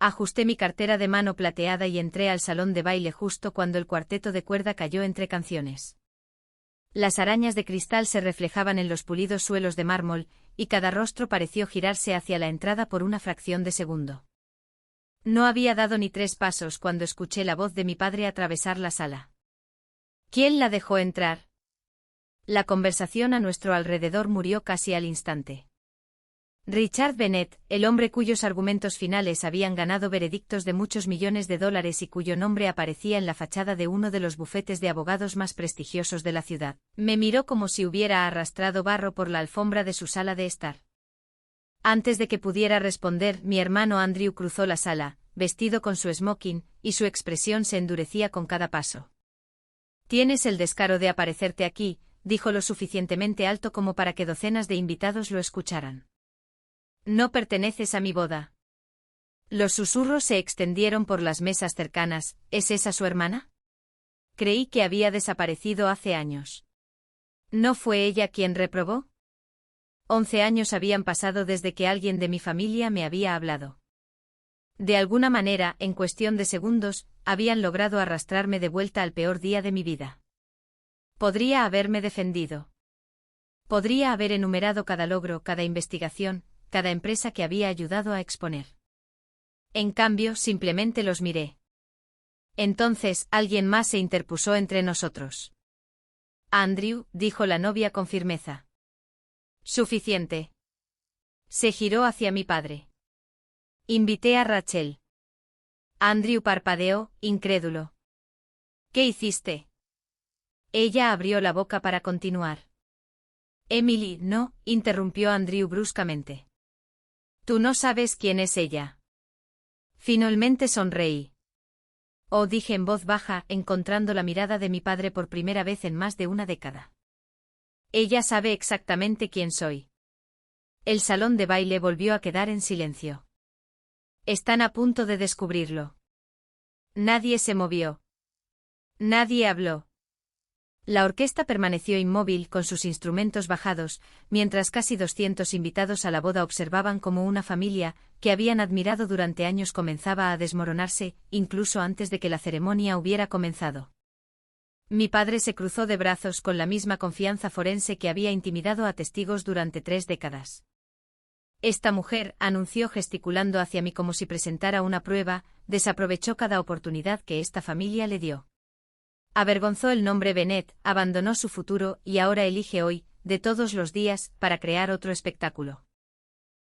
Ajusté mi cartera de mano plateada y entré al salón de baile justo cuando el cuarteto de cuerda cayó entre canciones. Las arañas de cristal se reflejaban en los pulidos suelos de mármol, y cada rostro pareció girarse hacia la entrada por una fracción de segundo. No había dado ni 3 pasos cuando escuché la voz de mi padre atravesar la sala. ¿Quién la dejó entrar? La conversación a nuestro alrededor murió casi al instante. Richard Bennett, el hombre cuyos argumentos finales habían ganado veredictos de muchos millones de dólares y cuyo nombre aparecía en la fachada de uno de los bufetes de abogados más prestigiosos de la ciudad, me miró como si hubiera arrastrado barro por la alfombra de su sala de estar. Antes de que pudiera responder, mi hermano Andrew cruzó la sala, vestido con su smoking, y su expresión se endurecía con cada paso. «Tienes el descaro de aparecerte aquí», dijo lo suficientemente alto como para que docenas de invitados lo escucharan. «No perteneces a mi boda». Los susurros se extendieron por las mesas cercanas. ¿Es esa su hermana? Creí que había desaparecido hace años. ¿No fue ella quien reprobó? 11 años habían pasado desde que alguien de mi familia me había hablado. De alguna manera, en cuestión de segundos, habían logrado arrastrarme de vuelta al peor día de mi vida. Podría haberme defendido. Podría haber enumerado cada logro, cada investigación, cada empresa que había ayudado a exponer. En cambio, simplemente los miré. Entonces, alguien más se interpuso entre nosotros. «Andrew», dijo la novia con firmeza. «Suficiente». Se giró hacia mi padre. «Invité a Rachel». Andrew parpadeó, incrédulo. «¿Qué hiciste?» Ella abrió la boca para continuar. «Emily, no», interrumpió Andrew bruscamente. «Tú no sabes quién es ella». Finalmente sonreí. «Oh», dije en voz baja, encontrando la mirada de mi padre por primera vez en más de una década. «Ella sabe exactamente quién soy». El salón de baile volvió a quedar en silencio. «Están a punto de descubrirlo». Nadie se movió. Nadie habló. La orquesta permaneció inmóvil con sus instrumentos bajados, mientras casi 200 invitados a la boda observaban cómo una familia, que habían admirado durante años, comenzaba a desmoronarse, incluso antes de que la ceremonia hubiera comenzado. Mi padre se cruzó de brazos con la misma confianza forense que había intimidado a testigos durante 3 décadas. «Esta mujer», anunció gesticulando hacia mí como si presentara una prueba, desaprovechó cada oportunidad que esta familia le dio. Avergonzó el nombre Bennett, abandonó su futuro y ahora elige hoy, de todos los días, para crear otro espectáculo.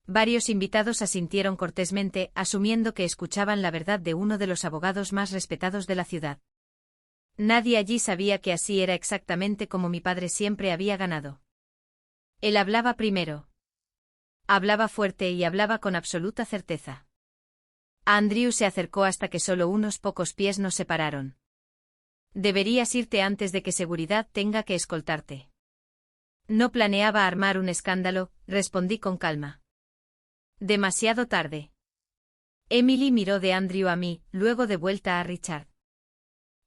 Varios invitados asintieron cortésmente, asumiendo que escuchaban la verdad de uno de los abogados más respetados de la ciudad. Nadie allí sabía que así era exactamente como mi padre siempre había ganado. Él hablaba primero. Hablaba fuerte y hablaba con absoluta certeza. Andrew se acercó hasta que solo unos pocos pies nos separaron. «Deberías irte antes de que seguridad tenga que escoltarte». «No planeaba armar un escándalo», respondí con calma. «Demasiado tarde». Emily miró de Andrew a mí, luego de vuelta a Richard.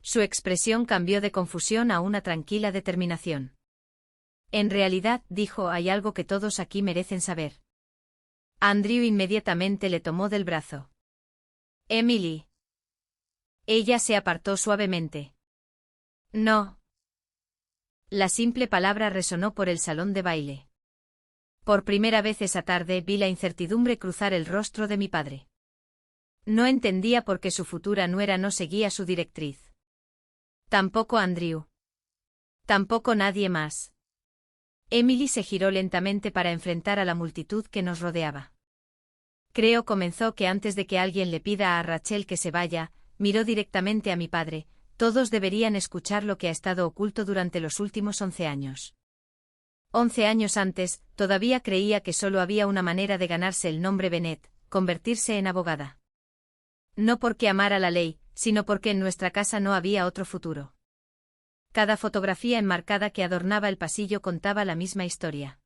Su expresión cambió de confusión a una tranquila determinación. «En realidad», dijo, «hay algo que todos aquí merecen saber». Andrew inmediatamente le tomó del brazo. «Emily». Ella se apartó suavemente. «No». La simple palabra resonó por el salón de baile. Por primera vez esa tarde vi la incertidumbre cruzar el rostro de mi padre. No entendía por qué su futura nuera no seguía su directriz. Tampoco Andrew. Tampoco nadie más. Emily se giró lentamente para enfrentar a la multitud que nos rodeaba. «Creo», comenzó, «que antes de que alguien le pida a Rachel que se vaya», miró directamente a mi padre, «todos deberían escuchar lo que ha estado oculto durante los últimos 11 años». 11 años antes, todavía creía que solo había una manera de ganarse el nombre Bennett, convertirse en abogada. No porque amara la ley, sino porque en nuestra casa no había otro futuro. Cada fotografía enmarcada que adornaba el pasillo contaba la misma historia.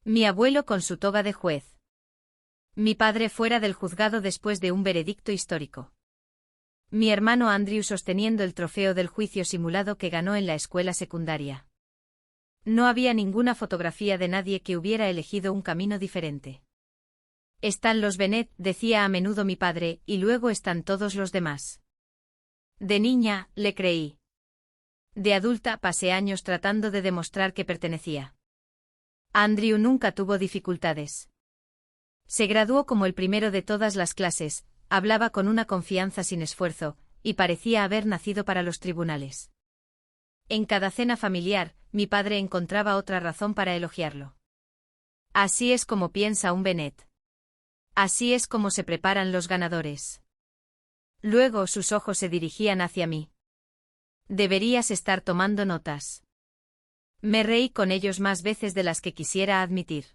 Mi abuelo con su toga de juez. Mi padre fuera del juzgado después de un veredicto histórico. Mi hermano Andrew sosteniendo el trofeo del juicio simulado que ganó en la escuela secundaria. No había ninguna fotografía de nadie que hubiera elegido un camino diferente. Están los Bennet, decía a menudo mi padre, y luego están todos los demás. De niña, le creí. De adulta pasé años tratando de demostrar que pertenecía. Andrew nunca tuvo dificultades. Se graduó como el primero de todas las clases, hablaba con una confianza sin esfuerzo, y parecía haber nacido para los tribunales. En cada cena familiar, mi padre encontraba otra razón para elogiarlo. Así es como piensa un Bennet. Así es como se preparan los ganadores. Luego sus ojos se dirigían hacia mí. Deberías estar tomando notas. Me reí con ellos más veces de las que quisiera admitir.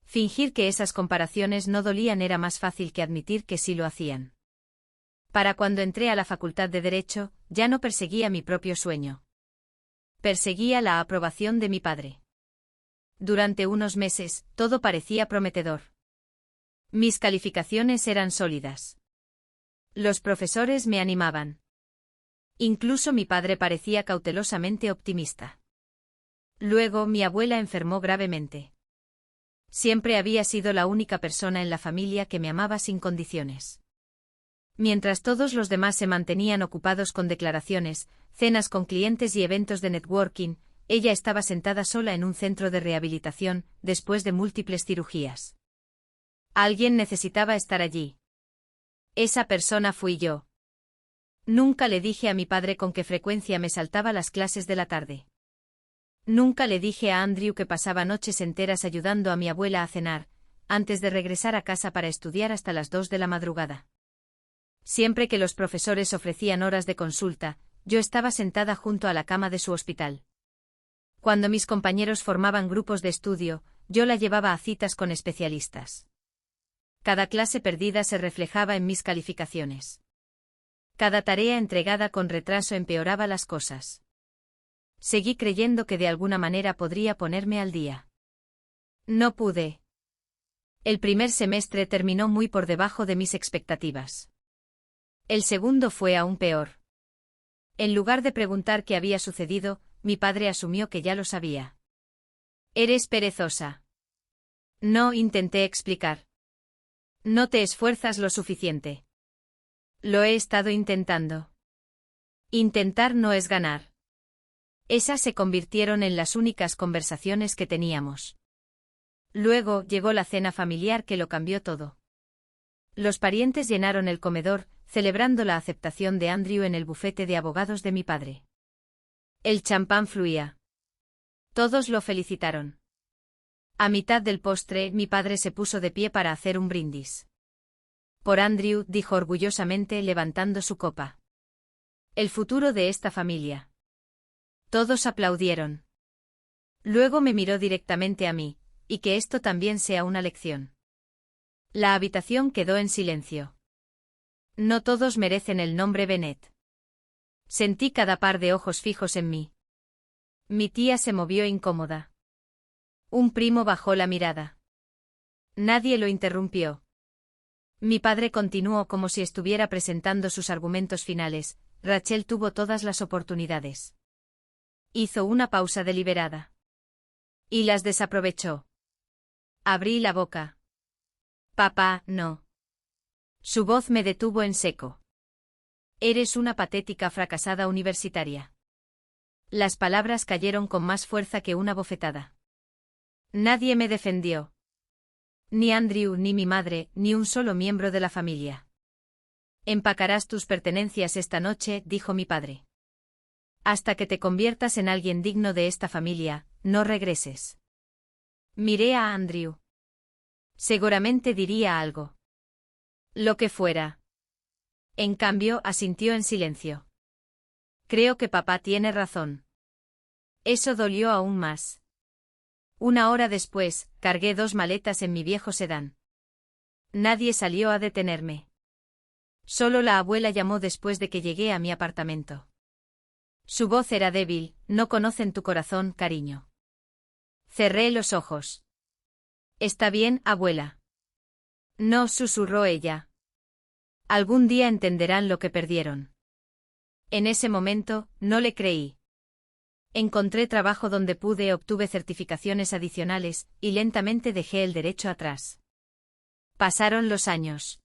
Fingir que esas comparaciones no dolían era más fácil que admitir que sí lo hacían. Para cuando entré a la Facultad de Derecho, ya no perseguía mi propio sueño. Perseguía la aprobación de mi padre. Durante unos meses, todo parecía prometedor. Mis calificaciones eran sólidas. Los profesores me animaban. Incluso mi padre parecía cautelosamente optimista. Luego mi abuela enfermó gravemente. Siempre había sido la única persona en la familia que me amaba sin condiciones. Mientras todos los demás se mantenían ocupados con declaraciones, cenas con clientes y eventos de networking, ella estaba sentada sola en un centro de rehabilitación, después de múltiples cirugías. Alguien necesitaba estar allí. Esa persona fui yo. Nunca le dije a mi padre con qué frecuencia me saltaba las clases de la tarde. Nunca le dije a Andrew que pasaba noches enteras ayudando a mi abuela a cenar, antes de regresar a casa para estudiar hasta las 2 de la madrugada. Siempre que los profesores ofrecían horas de consulta, yo estaba sentada junto a la cama de su hospital. Cuando mis compañeros formaban grupos de estudio, yo la llevaba a citas con especialistas. Cada clase perdida se reflejaba en mis calificaciones. Cada tarea entregada con retraso empeoraba las cosas. Seguí creyendo que de alguna manera podría ponerme al día. No pude. El primer semestre terminó muy por debajo de mis expectativas. El segundo fue aún peor. En lugar de preguntar qué había sucedido, mi padre asumió que ya lo sabía. Eres perezosa. No, intenté explicar. No te esfuerzas lo suficiente. Lo he estado intentando. Intentar no es ganar. Esas se convirtieron en las únicas conversaciones que teníamos. Luego llegó la cena familiar que lo cambió todo. Los parientes llenaron el comedor, celebrando la aceptación de Andrew en el bufete de abogados de mi padre. El champán fluía. Todos lo felicitaron. A mitad del postre, mi padre se puso de pie para hacer un brindis. Por Andrew, dijo orgullosamente levantando su copa. El futuro de esta familia. Todos aplaudieron. Luego me miró directamente a mí, y que esto también sea una lección. La habitación quedó en silencio. No todos merecen el nombre Bennet. Sentí cada par de ojos fijos en mí. Mi tía se movió incómoda. Un primo bajó la mirada. Nadie lo interrumpió. Mi padre continuó como si estuviera presentando sus argumentos finales. Rachel tuvo todas las oportunidades. Hizo una pausa deliberada. Y las desaprovechó. Abrí la boca. Papá, no. Su voz me detuvo en seco. Eres una patética fracasada universitaria. Las palabras cayeron con más fuerza que una bofetada. Nadie me defendió. Ni Andrew, ni mi madre, ni un solo miembro de la familia. Empacarás tus pertenencias esta noche, dijo mi padre. Hasta que te conviertas en alguien digno de esta familia, no regreses. Miré a Andrew. Seguramente diría algo. Lo que fuera. En cambio, asintió en silencio. Creo que papá tiene razón. Eso dolió aún más. Una hora después, cargué 2 maletas en mi viejo sedán. Nadie salió a detenerme. Solo la abuela llamó después de que llegué a mi apartamento. Su voz era débil. No conocen tu corazón, cariño. Cerré los ojos. Está bien, abuela. No, susurró ella. Algún día entenderán lo que perdieron. En ese momento, no le creí. Encontré trabajo donde pude, obtuve certificaciones adicionales, y lentamente dejé el derecho atrás. Pasaron los años.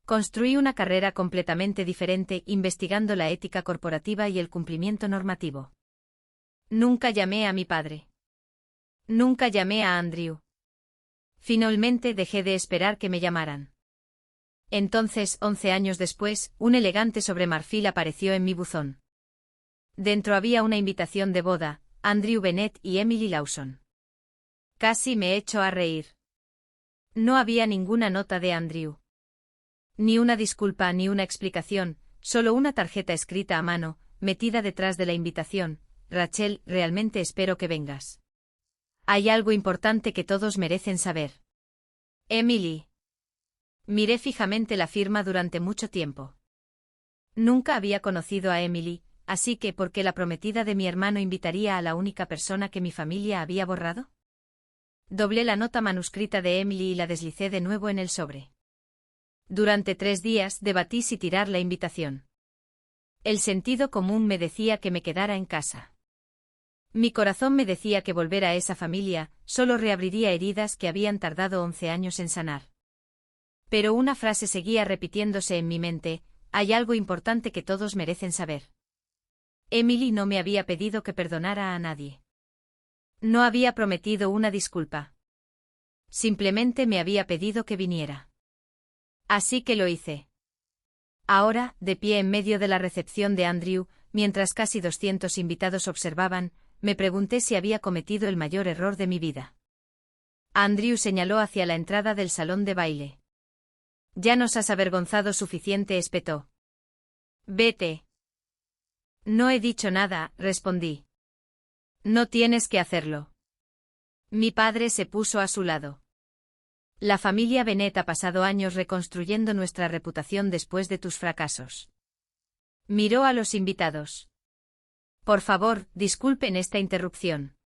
Construí una carrera completamente diferente investigando la ética corporativa y el cumplimiento normativo. Nunca llamé a mi padre. Nunca llamé a Andrew. Finalmente dejé de esperar que me llamaran. Entonces, 11 años después, un elegante sobre marfil apareció en mi buzón. Dentro había una invitación de boda, Andrew Bennett y Emily Lawson. Casi me echo a reír. No había ninguna nota de Andrew. Ni una disculpa ni una explicación, solo una tarjeta escrita a mano, metida detrás de la invitación. Rachel, realmente espero que vengas. Hay algo importante que todos merecen saber. Emily. Miré fijamente la firma durante mucho tiempo. Nunca había conocido a Emily, así que ¿por qué la prometida de mi hermano invitaría a la única persona que mi familia había borrado? Doblé la nota manuscrita de Emily y la deslicé de nuevo en el sobre. Durante 3 días debatí si tirar la invitación. El sentido común me decía que me quedara en casa. Mi corazón me decía que volver a esa familia solo reabriría heridas que habían tardado 11 años en sanar. Pero una frase seguía repitiéndose en mi mente: hay algo importante que todos merecen saber. Emily no me había pedido que perdonara a nadie. No había prometido una disculpa. Simplemente me había pedido que viniera. Así que lo hice. Ahora, de pie en medio de la recepción de Andrew, mientras casi 200 invitados observaban, me pregunté si había cometido el mayor error de mi vida. Andrew señaló hacia la entrada del salón de baile. Ya nos has avergonzado suficiente, espetó. Vete. No he dicho nada, respondí. No tienes que hacerlo. Mi padre se puso a su lado. La familia Bennett ha pasado años reconstruyendo nuestra reputación después de tus fracasos. Miró a los invitados. Por favor, disculpen esta interrupción.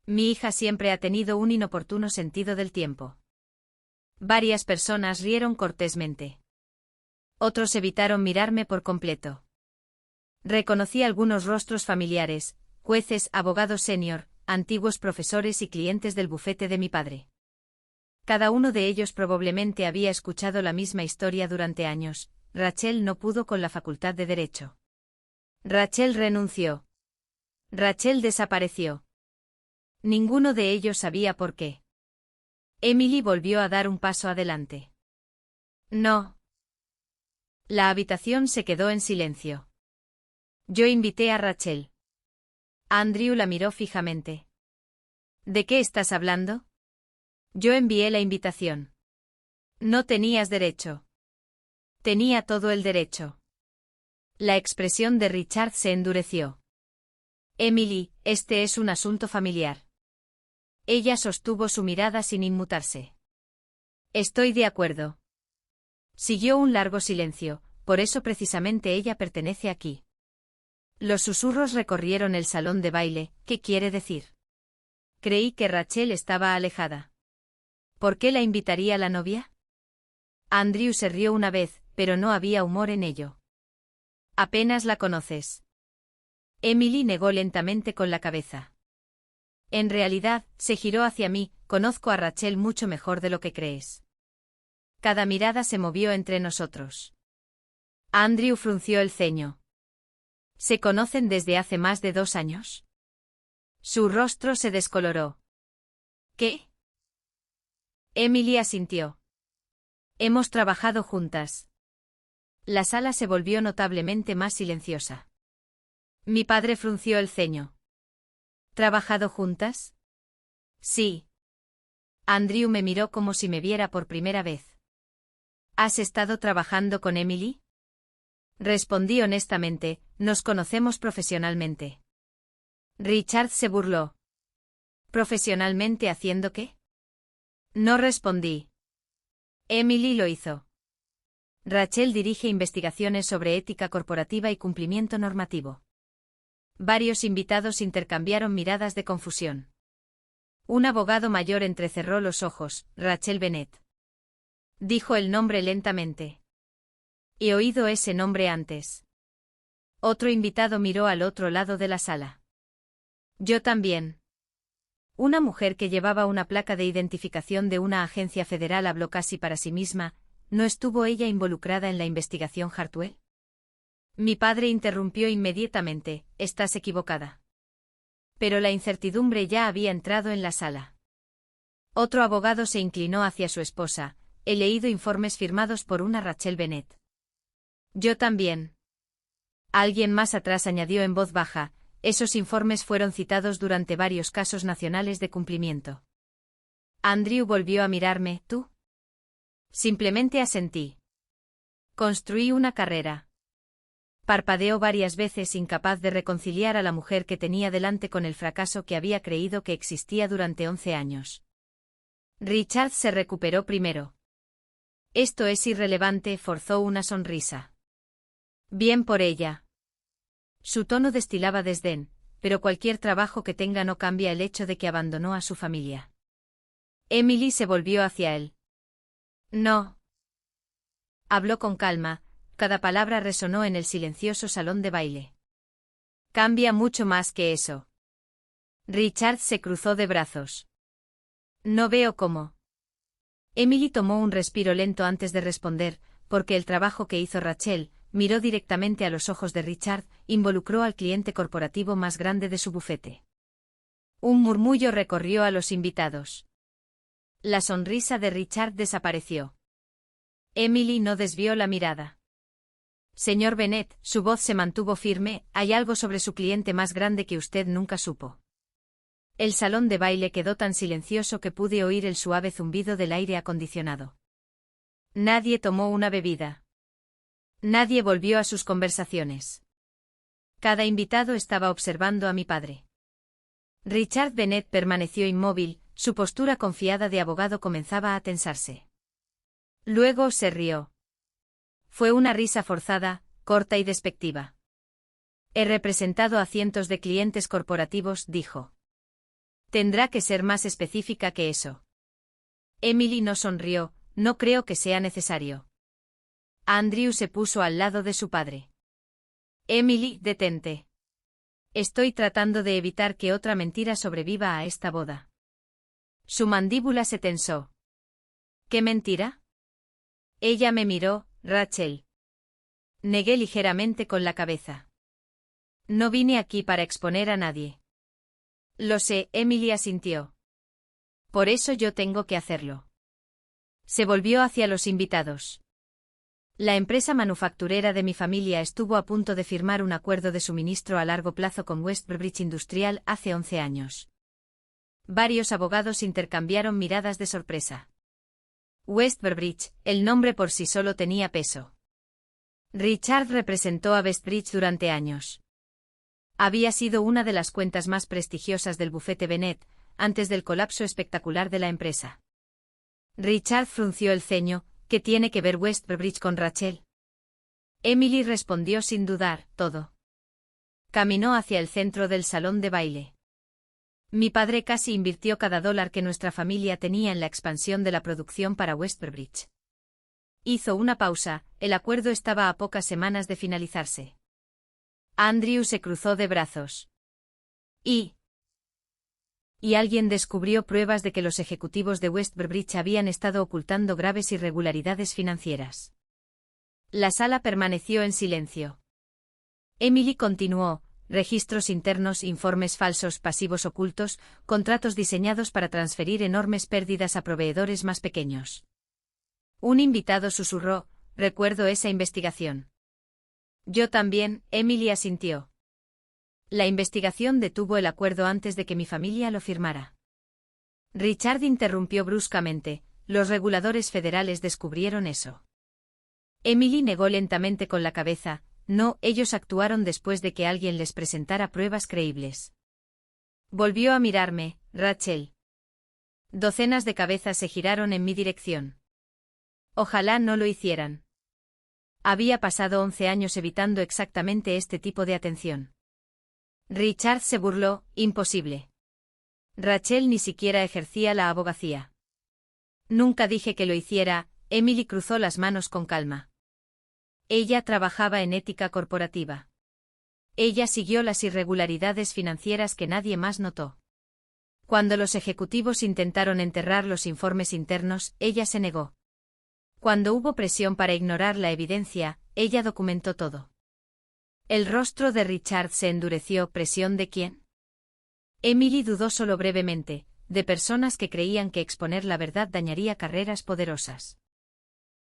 Mi hija siempre ha tenido un inoportuno sentido del tiempo. Varias personas rieron cortésmente. Otros evitaron mirarme por completo. Reconocí algunos rostros familiares, jueces, abogados senior, antiguos profesores y clientes del bufete de mi padre. Cada uno de ellos probablemente había escuchado la misma historia durante años. Rachel no pudo con la facultad de Derecho. Rachel renunció. Rachel desapareció. Ninguno de ellos sabía por qué. Emily volvió a dar un paso adelante. No. La habitación se quedó en silencio. Yo invité a Rachel. Andrew la miró fijamente. ¿De qué estás hablando? Yo envié la invitación. No tenías derecho. Tenía todo el derecho. La expresión de Richard se endureció. Emily, este es un asunto familiar. Ella sostuvo su mirada sin inmutarse. Estoy de acuerdo. Siguió un largo silencio, por eso precisamente ella pertenece aquí. Los susurros recorrieron el salón de baile. ¿Qué quiere decir? Creí que Rachel estaba alejada. ¿Por qué la invitaría la novia? Andrew se rió una vez, pero no había humor en ello. Apenas la conoces. Emily negó lentamente con la cabeza. En realidad, se giró hacia mí, conozco a Rachel mucho mejor de lo que crees. Cada mirada se movió entre nosotros. Andrew frunció el ceño. ¿Se conocen desde hace más de 2 años? Su rostro se descoloró. ¿Qué? Emily asintió. Hemos trabajado juntas. La sala se volvió notablemente más silenciosa. Mi padre frunció el ceño. ¿Trabajado juntas? Sí. Andrew me miró como si me viera por primera vez. ¿Has estado trabajando con Emily? Respondí honestamente, nos conocemos profesionalmente. Richard se burló. ¿Profesionalmente haciendo qué? No respondí. Emily lo hizo. Rachel dirige investigaciones sobre ética corporativa y cumplimiento normativo. Varios invitados intercambiaron miradas de confusión. Un abogado mayor entrecerró los ojos. Rachel Bennett. Dijo el nombre lentamente. He oído ese nombre antes. Otro invitado miró al otro lado de la sala. Yo también. Una mujer que llevaba una placa de identificación de una agencia federal habló casi para sí misma. ¿No estuvo ella involucrada en la investigación Hartwell? Mi padre interrumpió inmediatamente. Estás equivocada. Pero la incertidumbre ya había entrado en la sala. Otro abogado se inclinó hacia su esposa. He leído informes firmados por una Rachel Bennett. Yo también. Alguien más atrás añadió en voz baja. Esos informes fueron citados durante varios casos nacionales de cumplimiento. Andrew volvió a mirarme. ¿Tú? Simplemente asentí. Construí una carrera. Parpadeó varias veces, incapaz de reconciliar a la mujer que tenía delante con el fracaso que había creído que existía durante 11 años. Richard se recuperó primero. Esto es irrelevante, forzó una sonrisa. Bien por ella. Su tono destilaba desdén, pero cualquier trabajo que tenga no cambia el hecho de que abandonó a su familia. Emily se volvió hacia él. No. Habló con calma, cada palabra resonó en el silencioso salón de baile. Cambia mucho más que eso. Richard se cruzó de brazos. No veo cómo. Emily tomó un respiro lento antes de responder, porque el trabajo que hizo Rachel, miró directamente a los ojos de Richard, involucró al cliente corporativo más grande de su bufete. Un murmullo recorrió a los invitados. La sonrisa de Richard desapareció. Emily no desvió la mirada. Señor Bennett, su voz se mantuvo firme, hay algo sobre su cliente más grande que usted nunca supo. El salón de baile quedó tan silencioso que pude oír el suave zumbido del aire acondicionado. Nadie tomó una bebida. Nadie volvió a sus conversaciones. Cada invitado estaba observando a mi padre. Richard Bennett permaneció inmóvil, su postura confiada de abogado comenzaba a tensarse. Luego se rió. Fue una risa forzada, corta y despectiva. He representado a cientos de clientes corporativos, dijo. Tendrá que ser más específica que eso. Emily no sonrió, no creo que sea necesario. Andrew se puso al lado de su padre. Emily, detente. Estoy tratando de evitar que otra mentira sobreviva a esta boda. Su mandíbula se tensó. ¿Qué mentira? Ella me miró, Rachel. Negué ligeramente con la cabeza. No vine aquí para exponer a nadie. Lo sé, Emily asintió. Por eso yo tengo que hacerlo. Se volvió hacia los invitados. La empresa manufacturera de mi familia estuvo a punto de firmar un acuerdo de suministro a largo plazo con West Burbridge Industrial hace 11 años. Varios abogados intercambiaron miradas de sorpresa. West Burbridge, el nombre por sí solo tenía peso. Richard representó a Westbridge durante años. Había sido una de las cuentas más prestigiosas del bufete Bennett, antes del colapso espectacular de la empresa. Richard frunció el ceño. ¿Qué tiene que ver West Burbridge con Rachel? Emily respondió sin dudar, todo. Caminó hacia el centro del salón de baile. Mi padre casi invirtió cada dólar que nuestra familia tenía en la expansión de la producción para West Burbridge. Hizo una pausa, el acuerdo estaba a pocas semanas de finalizarse. Andrew se cruzó de brazos. Y alguien descubrió pruebas de que los ejecutivos de West Burbridge habían estado ocultando graves irregularidades financieras. La sala permaneció en silencio. Emily continuó, registros internos, informes falsos, pasivos ocultos, contratos diseñados para transferir enormes pérdidas a proveedores más pequeños. Un invitado susurró, recuerdo esa investigación. Yo también, Emily asintió. La investigación detuvo el acuerdo antes de que mi familia lo firmara. Richard interrumpió bruscamente, los reguladores federales descubrieron eso. Emily negó lentamente con la cabeza, no, ellos actuaron después de que alguien les presentara pruebas creíbles. Volvió a mirarme, Rachel. Docenas de cabezas se giraron en mi dirección. Ojalá no lo hicieran. Había pasado 11 años evitando exactamente este tipo de atención. Richard se burló, imposible. Rachel ni siquiera ejercía la abogacía. Nunca dije que lo hiciera, Emily cruzó las manos con calma. Ella trabajaba en ética corporativa. Ella siguió las irregularidades financieras que nadie más notó. Cuando los ejecutivos intentaron enterrar los informes internos, ella se negó. Cuando hubo presión para ignorar la evidencia, ella documentó todo. El rostro de Richard se endureció. ¿Presión de quién? Emily dudó solo brevemente, de personas que creían que exponer la verdad dañaría carreras poderosas.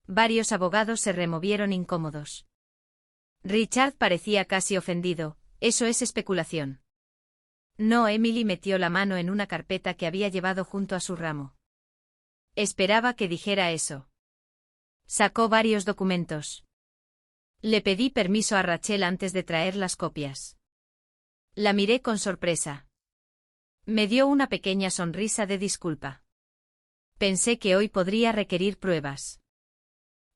Varios abogados se removieron incómodos. Richard parecía casi ofendido. Eso es especulación. No, Emily metió la mano en una carpeta que había llevado junto a su ramo. Esperaba que dijera eso. Sacó varios documentos. Le pedí permiso a Rachel antes de traer las copias. La miré con sorpresa. Me dio una pequeña sonrisa de disculpa. Pensé que hoy podría requerir pruebas.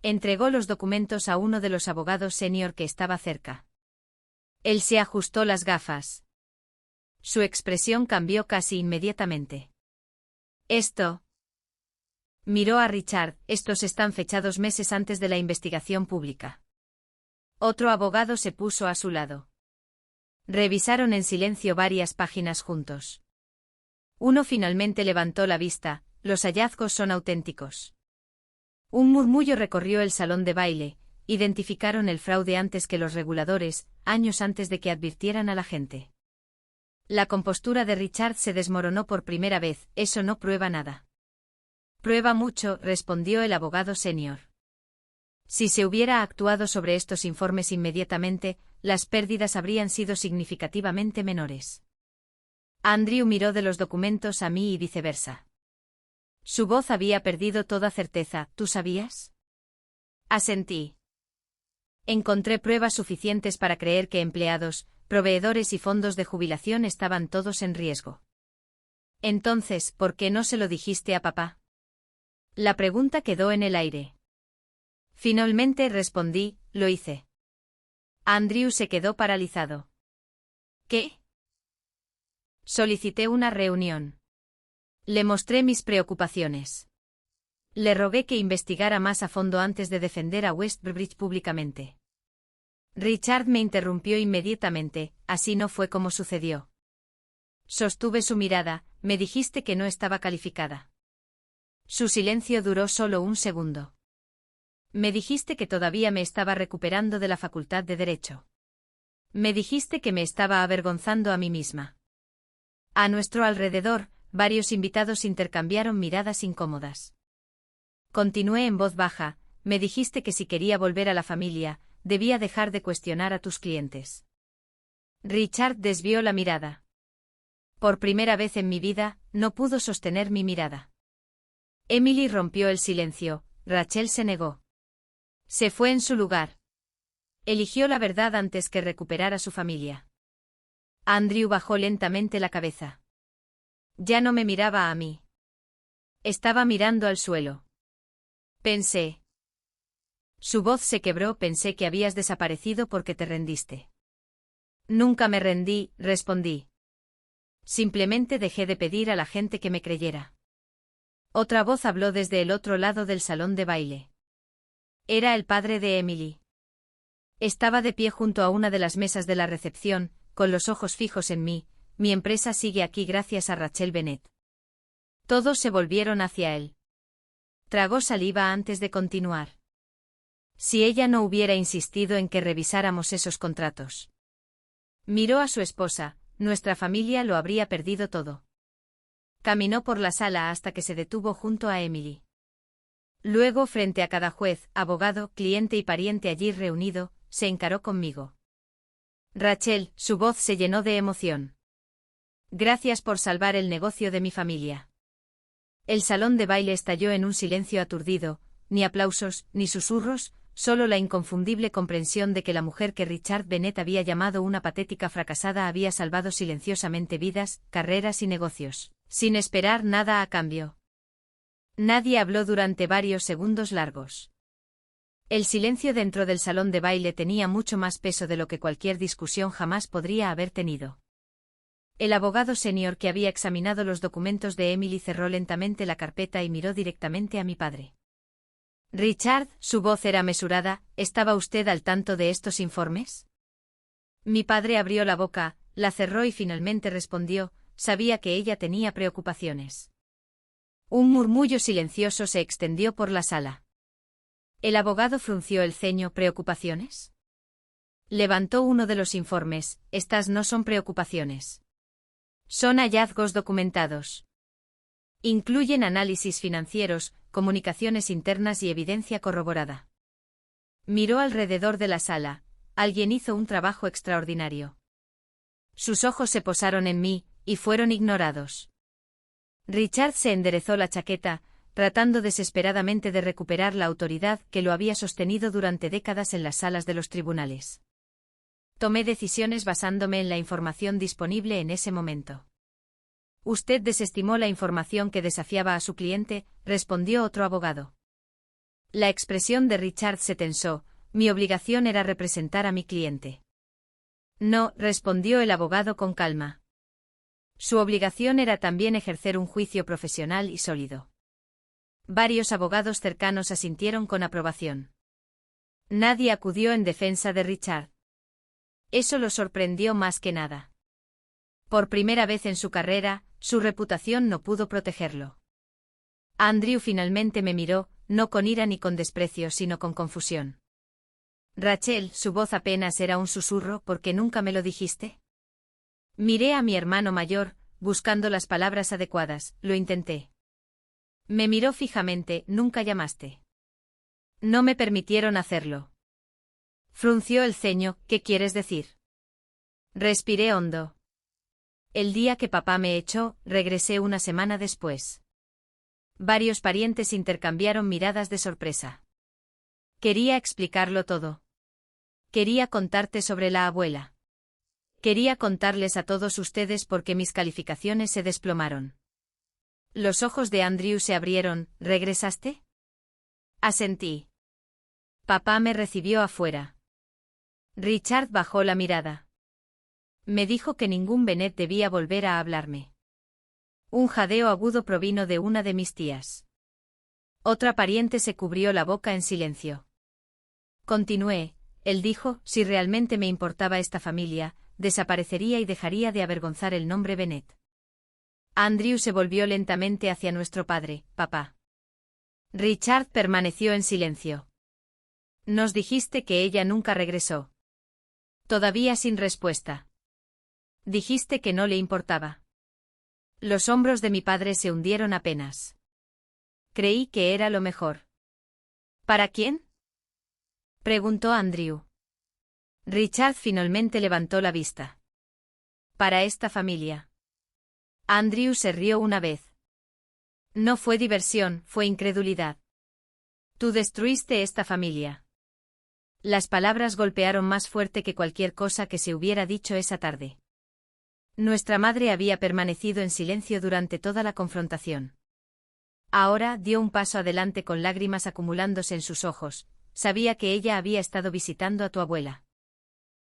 Entregó los documentos a uno de los abogados senior que estaba cerca. Él se ajustó las gafas. Su expresión cambió casi inmediatamente. Esto. Miró a Richard. Estos están fechados meses antes de la investigación pública. Otro abogado se puso a su lado. Revisaron en silencio varias páginas juntos. Uno finalmente levantó la vista. Los hallazgos son auténticos. Un murmullo recorrió el salón de baile. Identificaron el fraude antes que los reguladores, años antes de que advirtieran a la gente. La compostura de Richard se desmoronó por primera vez. Eso no prueba nada. Prueba mucho, respondió el abogado senior. Si se hubiera actuado sobre estos informes inmediatamente, las pérdidas habrían sido significativamente menores. Andrew miró de los documentos a mí y viceversa. Su voz había perdido toda certeza. ¿Tú sabías? Asentí. Encontré pruebas suficientes para creer que empleados, proveedores y fondos de jubilación estaban todos en riesgo. Entonces, ¿por qué no se lo dijiste a papá? La pregunta quedó en el aire. Finalmente respondí, lo hice. Andrew se quedó paralizado. ¿Qué? Solicité una reunión. Le mostré mis preocupaciones. Le rogué que investigara más a fondo antes de defender a Westbridge públicamente. Richard me interrumpió inmediatamente. Así no fue como sucedió. Sostuve su mirada. Me dijiste que no estaba calificada. Su silencio duró solo un segundo. Me dijiste que todavía me estaba recuperando de la facultad de Derecho. Me dijiste que me estaba avergonzando a mí misma. A nuestro alrededor, varios invitados intercambiaron miradas incómodas. Continué en voz baja. Me dijiste que si quería volver a la familia, debía dejar de cuestionar a tus clientes. Richard desvió la mirada. Por primera vez en mi vida, no pudo sostener mi mirada. Emily rompió el silencio. Rachel se negó. Se fue en su lugar. Eligió la verdad antes que recuperar a su familia. Andrew bajó lentamente la cabeza. Ya no me miraba a mí. Estaba mirando al suelo. Pensé. Su voz se quebró. Pensé que habías desaparecido porque te rendiste. Nunca me rendí, respondí. Simplemente dejé de pedir a la gente que me creyera. Otra voz habló desde el otro lado del salón de baile. Era el padre de Emily. Estaba de pie junto a una de las mesas de la recepción, con los ojos fijos en mí. Mi empresa sigue aquí gracias a Rachel Bennett. Todos se volvieron hacia él. Tragó saliva antes de continuar. Si ella no hubiera insistido en que revisáramos esos contratos. Miró a su esposa. Nuestra familia lo habría perdido todo. Caminó por la sala hasta que se detuvo junto a Emily. Luego, frente a cada juez, abogado, cliente y pariente allí reunido, se encaró conmigo. Rachel, su voz se llenó de emoción. Gracias por salvar el negocio de mi familia. El salón de baile estalló en un silencio aturdido, ni aplausos, ni susurros, solo la inconfundible comprensión de que la mujer que Richard Bennett había llamado una patética fracasada había salvado silenciosamente vidas, carreras y negocios, sin esperar nada a cambio. Nadie habló durante varios segundos largos. El silencio dentro del salón de baile tenía mucho más peso de lo que cualquier discusión jamás podría haber tenido. El abogado senior que había examinado los documentos de Emily cerró lentamente la carpeta y miró directamente a mi padre. Richard, su voz era mesurada, ¿estaba usted al tanto de estos informes? Mi padre abrió la boca, la cerró y finalmente respondió, sabía que ella tenía preocupaciones. Un murmullo silencioso se extendió por la sala. El abogado frunció el ceño. ¿Preocupaciones? Levantó uno de los informes. Estas no son preocupaciones. Son hallazgos documentados. Incluyen análisis financieros, comunicaciones internas y evidencia corroborada. Miró alrededor de la sala. Alguien hizo un trabajo extraordinario. Sus ojos se posaron en mí, y fueron ignorados. Richard se enderezó la chaqueta, tratando desesperadamente de recuperar la autoridad que lo había sostenido durante décadas en las salas de los tribunales. Tomé decisiones basándome en la información disponible en ese momento. Usted desestimó la información que desafiaba a su cliente, respondió otro abogado. La expresión de Richard se tensó. Mi obligación era representar a mi cliente. No, respondió el abogado con calma. Su obligación era también ejercer un juicio profesional y sólido. Varios abogados cercanos asintieron con aprobación. Nadie acudió en defensa de Richard. Eso lo sorprendió más que nada. Por primera vez en su carrera, su reputación no pudo protegerlo. Andrew finalmente me miró, no con ira ni con desprecio, sino con confusión. Rachel, su voz apenas era un susurro. ¿Por qué nunca me lo dijiste? Miré a mi hermano mayor, buscando las palabras adecuadas. Lo intenté. Me miró fijamente. Nunca llamaste. No me permitieron hacerlo. Frunció el ceño. ¿Qué quieres decir? Respiré hondo. El día que papá me echó, regresé una semana después. Varios parientes intercambiaron miradas de sorpresa. Quería explicarlo todo. Quería contarte sobre la abuela. Quería contarles a todos ustedes por qué mis calificaciones se desplomaron. Los ojos de Andrew se abrieron. ¿Regresaste? Asentí. Papá me recibió afuera. Richard bajó la mirada. Me dijo que ningún Bennett debía volver a hablarme. Un jadeo agudo provino de una de mis tías. Otra pariente se cubrió la boca en silencio. Continué. Él dijo, si realmente me importaba esta familia, desaparecería y dejaría de avergonzar el nombre Bennett. Andrew se volvió lentamente hacia nuestro padre. Papá. Richard permaneció en silencio. Nos dijiste que ella nunca regresó. Todavía sin respuesta. Dijiste que no le importaba. Los hombros de mi padre se hundieron apenas. Creí que era lo mejor. ¿Para quién? Preguntó Andrew. Richard finalmente levantó la vista. Para esta familia. Andrew se rió una vez. No fue diversión, fue incredulidad. Tú destruiste esta familia. Las palabras golpearon más fuerte que cualquier cosa que se hubiera dicho esa tarde. Nuestra madre había permanecido en silencio durante toda la confrontación. Ahora dio un paso adelante con lágrimas acumulándose en sus ojos. Sabía que ella había estado visitando a tu abuela.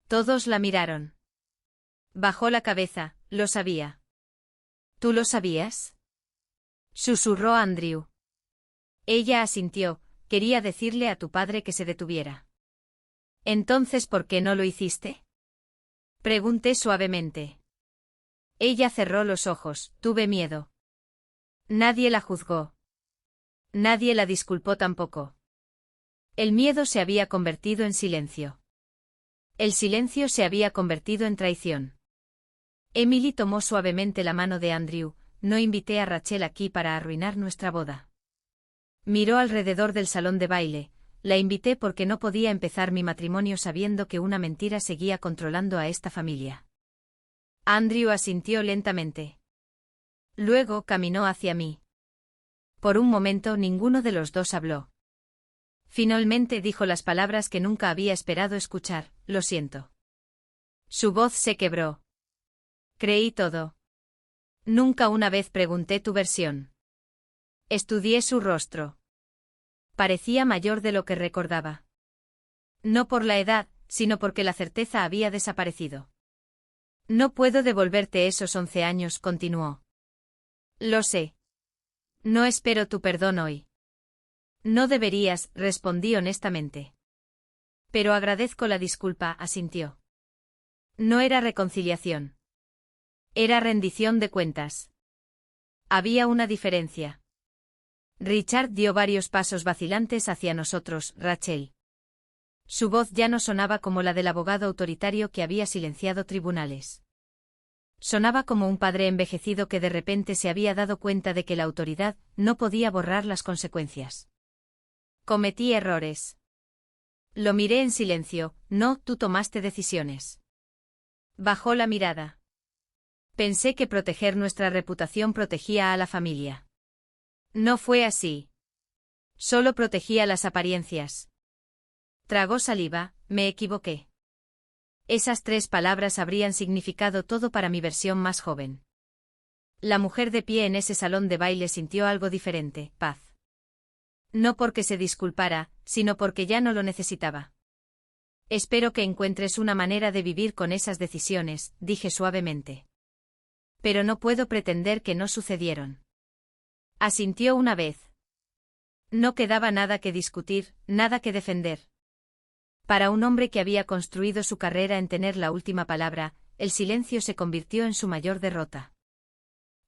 Todos la miraron. Bajó la cabeza. Lo sabía. ¿Tú lo sabías? Susurró Andrew. Ella asintió. Quería decirle a tu padre que se detuviera. ¿Entonces por qué no lo hiciste? Pregunté suavemente. Ella cerró los ojos. Tuve miedo. Nadie la juzgó. Nadie la disculpó tampoco. El miedo se había convertido en silencio. El silencio se había convertido en traición. Emily tomó suavemente la mano de Andrew. No invité a Rachel aquí para arruinar nuestra boda. Miró alrededor del salón de baile. La invité porque no podía empezar mi matrimonio sabiendo que una mentira seguía controlando a esta familia. Andrew asintió lentamente. Luego caminó hacia mí. Por un momento ninguno de los dos habló. Finalmente dijo las palabras que nunca había esperado escuchar. Lo siento. Su voz se quebró. Creí todo. Nunca una vez pregunté tu versión. Estudié su rostro. Parecía mayor de lo que recordaba. No por la edad, sino porque la certeza había desaparecido. No puedo devolverte esos 11 años, continuó. Lo sé. No espero tu perdón hoy. No deberías, respondí honestamente. Pero agradezco la disculpa, asintió. No era reconciliación. Era rendición de cuentas. Había una diferencia. Richard dio varios pasos vacilantes hacia nosotros, Rachel. Su voz ya no sonaba como la del abogado autoritario que había silenciado tribunales. Sonaba como un padre envejecido que de repente se había dado cuenta de que la autoridad no podía borrar las consecuencias. Cometí errores. Lo miré en silencio. No, tú tomaste decisiones. Bajó la mirada. Pensé que proteger nuestra reputación protegía a la familia. No fue así. Solo protegía las apariencias. Tragó saliva. Me equivoqué. Esas 3 palabras habrían significado todo para mi versión más joven. La mujer de pie en ese salón de baile sintió algo diferente, paz. No porque se disculpara, sino porque ya no lo necesitaba. Espero que encuentres una manera de vivir con esas decisiones, dije suavemente. Pero no puedo pretender que no sucedieron. Asintió una vez. No quedaba nada que discutir, nada que defender. Para un hombre que había construido su carrera en tener la última palabra, el silencio se convirtió en su mayor derrota.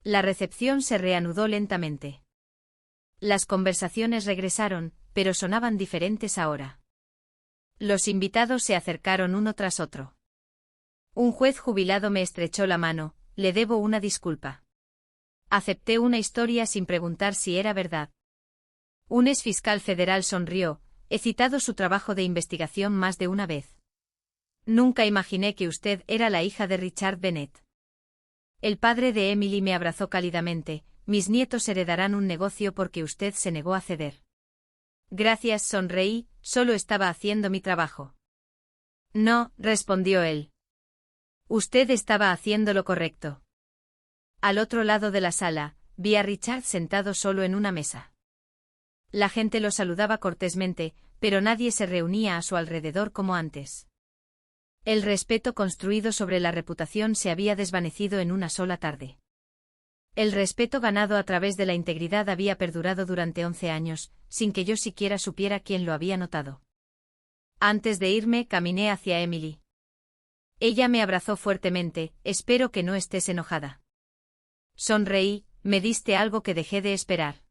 La recepción se reanudó lentamente. Las conversaciones regresaron, pero sonaban diferentes ahora. Los invitados se acercaron uno tras otro. Un juez jubilado me estrechó la mano. Le debo una disculpa. Acepté una historia sin preguntar si era verdad. Un exfiscal federal sonrió. He citado su trabajo de investigación más de una vez. Nunca imaginé que usted era la hija de Richard Bennett. El padre de Emily me abrazó cálidamente. Mis nietos heredarán un negocio porque usted se negó a ceder. Gracias, sonreí, solo estaba haciendo mi trabajo. No, respondió él. Usted estaba haciendo lo correcto. Al otro lado de la sala, vi a Richard sentado solo en una mesa. La gente lo saludaba cortésmente, pero nadie se reunía a su alrededor como antes. El respeto construido sobre la reputación se había desvanecido en una sola tarde. El respeto ganado a través de la integridad había perdurado durante 11 años, sin que yo siquiera supiera quién lo había notado. Antes de irme, caminé hacia Emily. Ella me abrazó fuertemente. Espero que no estés enojada. Sonreí. Me diste algo que dejé de esperar.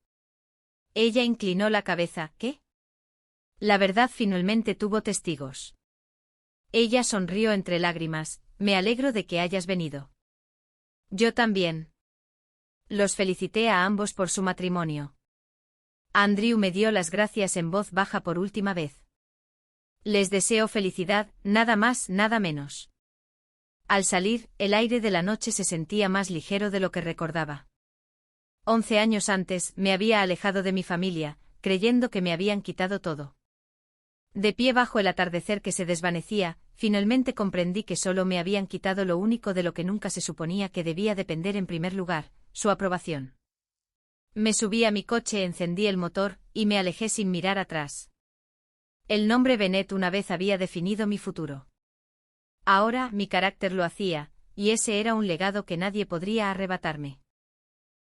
Ella inclinó la cabeza. ¿Qué? La verdad finalmente tuvo testigos. Ella sonrió entre lágrimas. Me alegro de que hayas venido. Yo también. Los felicité a ambos por su matrimonio. Andrew me dio las gracias en voz baja por última vez. Les deseo felicidad, nada más, nada menos. Al salir, el aire de la noche se sentía más ligero de lo que recordaba. 11 años antes, me había alejado de mi familia, creyendo que me habían quitado todo. De pie bajo el atardecer que se desvanecía, finalmente comprendí que solo me habían quitado lo único de lo que nunca se suponía que debía depender en primer lugar, su aprobación. Me subí a mi coche, encendí el motor, y me alejé sin mirar atrás. El nombre Bennett una vez había definido mi futuro. Ahora, mi carácter lo hacía, y ese era un legado que nadie podría arrebatarme.